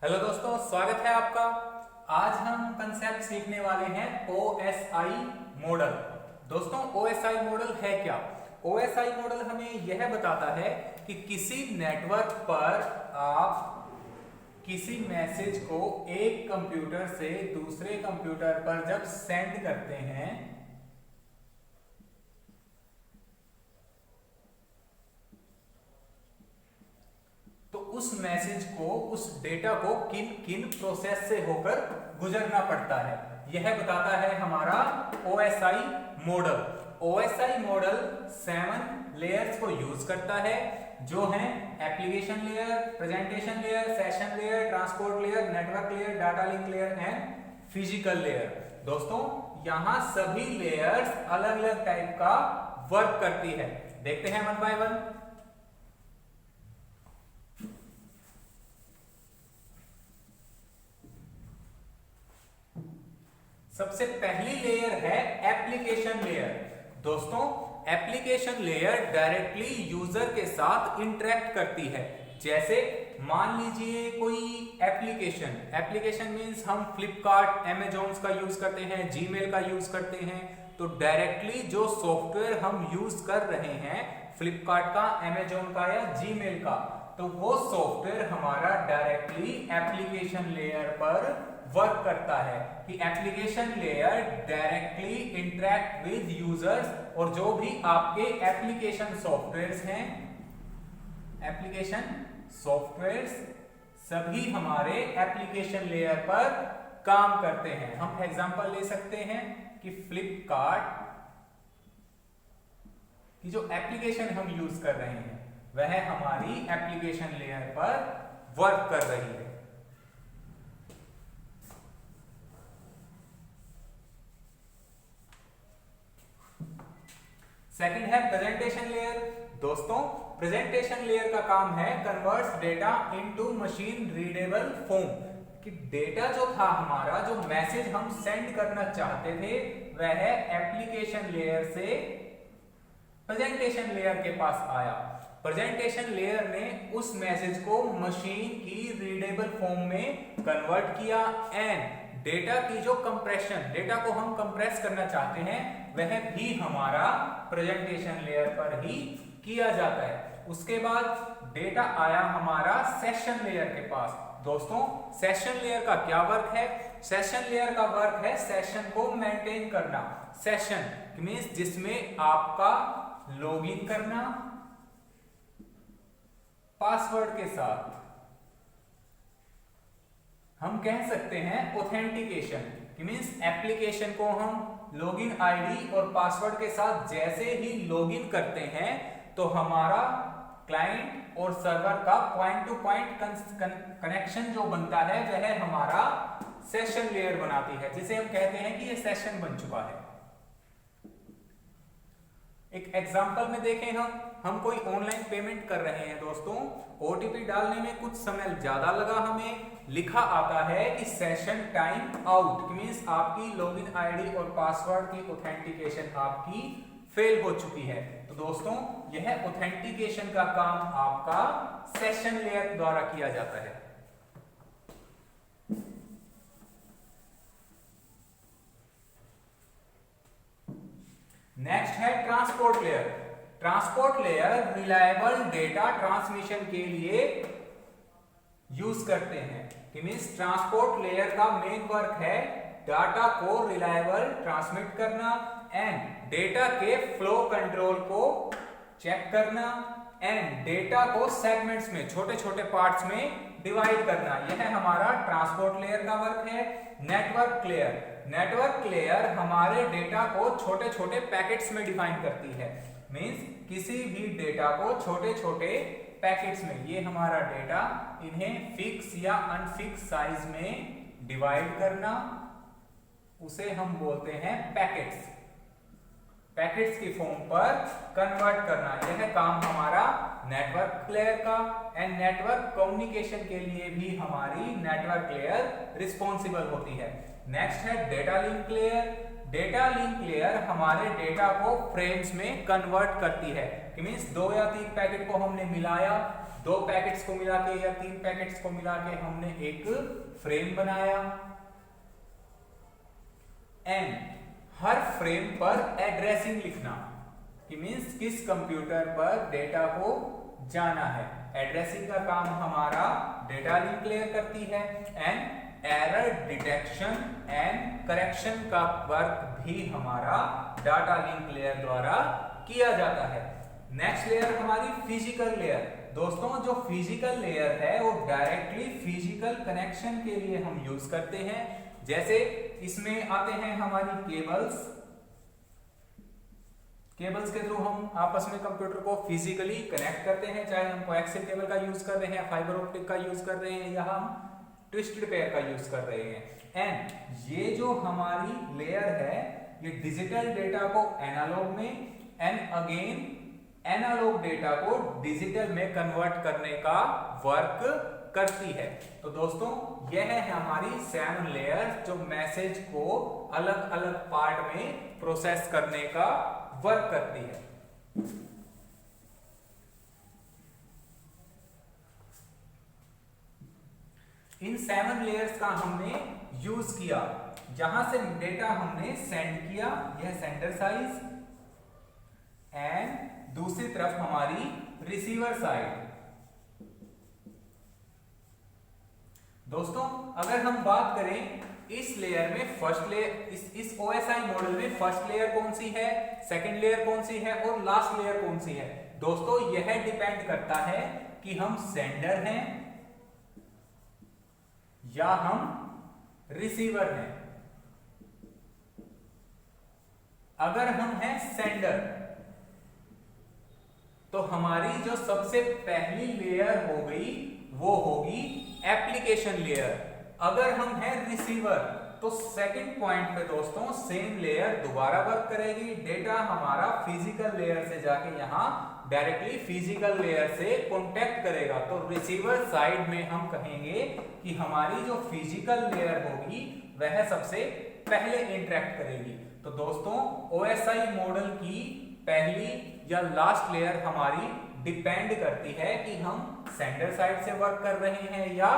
Hello दोस्तों, स्वागत है आपका। आज हम कंसेप्ट सीखने वाले हैं OSI मॉडल। दोस्तों, OSI मॉडल है क्या? OSI मॉडल हमें यह बताता है कि किसी नेटवर्क पर आप किसी मैसेज को एक कंप्यूटर से दूसरे कंप्यूटर पर जब सेंड करते हैं तो उस मैसेज को, उस डेटा को किन किन प्रोसेस से होकर गुजरना पड़ता है, यह बताता है हमारा OSI model. OSI model 7 layers को यूज करता है, जो हैं application layer, presentation layer, session layer, transport layer, network layer, data link layer and physical layer. दोस्तों, यहां सभी लेयर्स अलग अलग टाइप का वर्क करती है। देखते हैं वन बाय वन। सबसे पहली लेयर है एप्लीकेशन लेयर। दोस्तों, एप्लीकेशन लेयर डायरेक्टली यूजर के साथ इंटरेक्ट करती है। जैसे मान लीजिए कोई एप्लीकेशन मींस हम फ्लिपकार्ट, अमेजोन का यूज करते हैं, जीमेल का यूज करते हैं। तो डायरेक्टली जो सॉफ्टवेयर हम यूज कर रहे हैं, फ्लिपकार्ट का, अमेजोन का या जीमेल का, तो वो सॉफ्टवेयर हमारा डायरेक्टली एप्लीकेशन लेयर पर वर्क करता है कि application layer directly interact with users, और जो भी आपके एप्लीकेशन सॉफ्टवेयर्स हैं, एप्लीकेशन सॉफ्टवेयर्स सभी हमारे एप्लीकेशन लेयर पर काम करते हैं। हम एग्जांपल ले सकते हैं कि फ्लिपकार्ट की जो एप्लीकेशन हम यूज कर रहे हैं वह हमारी एप्लीकेशन लेयर पर वर्क कर रही है। सेकंड है प्रेजेंटेशन लेयर। दोस्तों, प्रेजेंटेशन लेयर का काम है converts data into machine readable form, कि डेटा जो था हमारा, जो मैसेज हम सेंड करना चाहते थे, वह एप्लीकेशन लेयर से प्रेजेंटेशन लेयर के पास आया। प्रेजेंटेशन लेयर ने उस मैसेज को मशीन की रीडेबल फॉर्म में कन्वर्ट किया एंड डेटा की जो कंप्रेशन, डेटा को हम कंप्रेस करना चाहते हैं, वह भी हमारा प्रेजेंटेशन लेयर पर ही किया जाता है। उसके बाद डेटा आया हमारा सेशन लेयर के पास। दोस्तों, सेशन लेयर का क्या वर्क है? सेशन लेयर का वर्क है सेशन को मेंटेन करना। सेशन मींस जिसमें आपका लॉगिन करना पासवर्ड के साथ, हम कह सकते हैं ऑथेंटिकेशन, मींस एप्लीकेशन को हम लॉगिन आईडी और पासवर्ड के साथ जैसे ही लॉगिन करते हैं तो हमारा क्लाइंट और सर्वर का पॉइंट टू पॉइंट कनेक्शन जो बनता है वह हमारा सेशन लेयर बनाती है, जिसे हम कहते हैं कि यह सेशन बन चुका है। एक एग्जांपल में देखें, हम कोई ऑनलाइन पेमेंट कर रहे हैं। दोस्तों, ओटीपी डालने में कुछ समय ज्यादा लगा, हमें लिखा आता है कि सेशन टाइम आउट, मींस आपकी लॉगिन आईडी और पासवर्ड की ऑथेंटिकेशन आपकी फेल हो चुकी है। तो दोस्तों, यह ऑथेंटिकेशन का काम आपका सेशन लेयर द्वारा किया जाता है। नेक्स्ट है transport layer. Transport layer reliable data transmission के लिए यूज करते हैं, कि मींस ट्रांसपोर्ट लेयर का मेन वर्क है डाटा को रिलायबल ट्रांसमिट करना एंड डेटा के फ्लो कंट्रोल को चेक करना एंड डेटा को सेगमेंट्स में, छोटे छोटे पार्ट्स में डिवाइड करना। यह हमारा ट्रांसपोर्ट लेयर का वर्क है। नेटवर्क लेयर, नेटवर्क लेयर हमारे डेटा को छोटे छोटे पैकेट्स में डिफाइन करती है, मींस किसी भी डेटा को छोटे छोटे पैकेट्स में, ये हमारा डेटा, इन्हें फिक्स या अनफिक्स साइज में डिवाइड करना, उसे हम बोलते हैं पैकेट्स। पैकेट्स की फॉर्म पर कन्वर्ट करना, यह काम हमारा नेटवर्क लेयर का। एंड नेटवर्क कम्युनिकेशन के लिए भी हमारी नेटवर्क लेयर रिस्पॉन्सिबल होती है। नेक्स्ट है data link layer. Data link layer हमारे डेटा को फ्रेम्स में कन्वर्ट करती है, कि मींस 2 या 3 पैकेट को हमने मिलाया, 2 पैकेट्स को मिला के या 3 पैकेट्स को मिला के हमने एक फ्रेम बनाया, एंड हर फ्रेम पर एड्रेसिंग लिखना, कि मींस किस कंप्यूटर पर डेटा को जाना है। एड्रेसिंग का काम हमारा डेटा लिंक लेयर करती है, and error detection and correction का वर्क भी हमारा डाटा लिंक लेयर द्वारा किया जाता है। नेक्स्ट लेयर हमारी फिजिकल लेयर। दोस्तों जो फिजिकल लेयर है वो डायरेक्टली फिजिकल कनेक्शन के लिए हम यूज करते हैं। जैसे इसमें आते हैं हमारी केबल्स के थ्रू हम आपस में कंप्यूटर को फिजिकली कनेक्ट करते हैं, चाहे हम कोएक्सियल केबल का यूज कर रहे हैं, फाइबर ऑप्टिक का यूज कर रहे हैं, या हम ट्विस्टेड पेयर का यूज कर रहे हैं। एंड ये जो हमारी लेयर है ये डिजिटल डेटा को एनालॉग में एंड अगेन एनालॉग डेटा को डिजिटल में कन्वर्ट करने का वर्क करती है। तो दोस्तों यह है हमारी 7 लेयर जो मैसेज को अलग अलग पार्ट में प्रोसेस करने का वर्क करती है। इन 7 लेयर्स का हमने यूज किया। जहां से डेटा हमने सेंड किया, यह सेंडर साइज, एंड दूसरी तरफ हमारी रिसीवर साइड। दोस्तों अगर हम बात करें इस लेयर में फर्स्ट लेयर, इस OSI मॉडल में फर्स्ट लेयर कौन सी है, सेकंड लेयर कौन सी है और लास्ट लेयर कौन सी है। दोस्तों यह डिपेंड करता है कि हम सेंडर हैं या हम रिसीवर हैं। अगर हम हैं सेंडर तो हमारी जो सबसे पहली लेयर हो गई वो होगी एप्लीकेशन लेयर। अगर हम हैं रिसीवर तो सेकंड पॉइंट पे दोस्तों सेम लेयर दोबारा वर्क करेगी। डेटा हमारा फिजिकल लेयर से जाके यहां डायरेक्टली फिजिकल लेयर से कांटेक्ट करेगा। तो रिसीवर साइड में हम कहेंगे कि हमारी जो फिजिकल लेयर होगी वह सबसे पहले इंटरेक्ट करेगी। तो दोस्तों OSI मॉडल की पहली या लास्ट लेयर हमारी डिपेंड करती है कि हम सेंडर साइड से वर्क कर रहे हैं या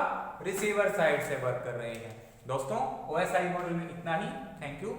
रिसीवर साइड से वर्क कर रहे हैं। दोस्तों OSI मॉडल में इतना ही। Thank you.